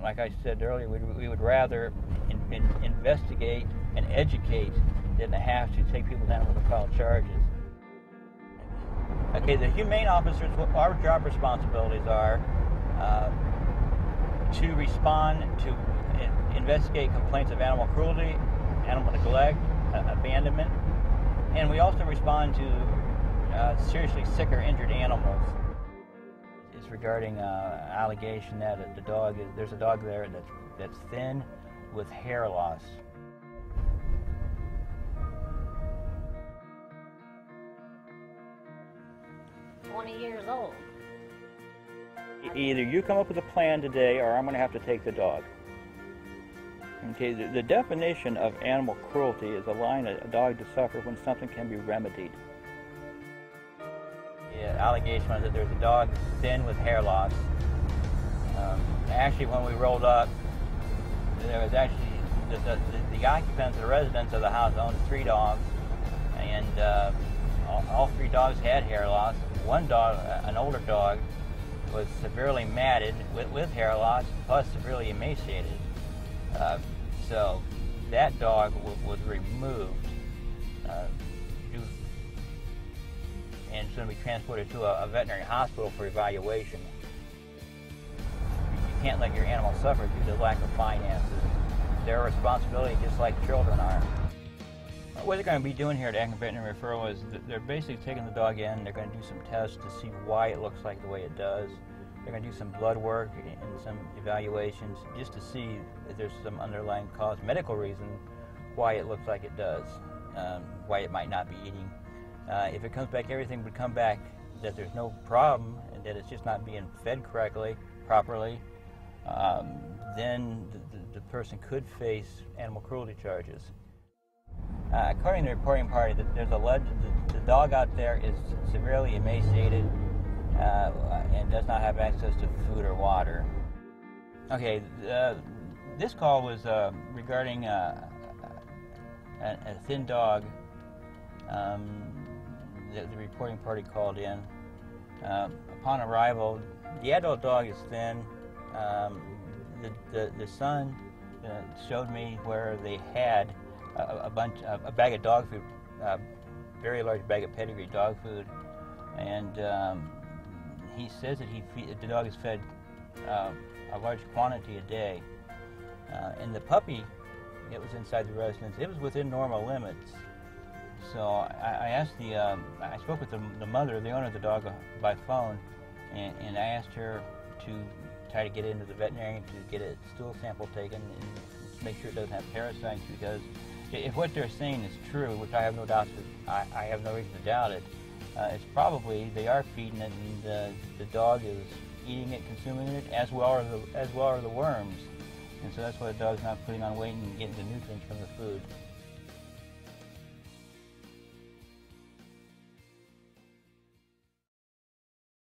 Like I said earlier, we would rather investigate and educate than to have to take people's animals to file charges. Okay, the humane officers, what our job responsibilities are to respond to investigate complaints of animal cruelty, animal neglect, abandonment, and we also respond to seriously sick or injured animals. It's regarding allegation that there's a dog there that's thin with hair loss. Years old. Either you come up with a plan today or I'm going to have to take the dog. Okay, the definition of animal cruelty is allowing a dog to suffer when something can be remedied. The allegation was that there's a dog thin with hair loss. Actually, when we rolled up, there was actually the occupants, the residents of the house owned 3 dogs, and all 3 dogs had hair loss. One dog, an older dog, was severely matted with hair loss, plus severely emaciated. So that dog was removed and it's going to be transported to a veterinary hospital for evaluation. You can't let your animal suffer due to lack of finances. They're a responsibility just like children are. What they're going to be doing here at Akron Veterinary Referral is they're basically taking the dog in, they're going to do some tests to see why it looks like the way it does. They're going to do some blood work and some evaluations just to see if there's some underlying cause, medical reason, why it looks like it does, why it might not be eating. If it comes back, everything would come back that there's no problem and that it's just not being fed correctly, properly, then the person could face animal cruelty charges. According to the reporting party, there's alleged the dog out there is severely emaciated and does not have access to food or water. Okay, this call was regarding a thin dog. The reporting party called in. Upon arrival, the adult dog is thin. The son showed me where they had a bag of dog food, very large bag of pedigree dog food, and he says that the dog is fed a large quantity a day. And the puppy, it was inside the residence. It was within normal limits. So I spoke with the mother, the owner of the dog, by phone, and I asked her to try to get into the veterinarian to get a stool sample taken and make sure it doesn't have parasites, because if what they're saying is true, which I have no doubt, I have no reason to doubt it, it's probably they are feeding it, and the dog is eating it, consuming it, as well are the worms, and so that's why the dog's not putting on weight and getting the nutrients from the food.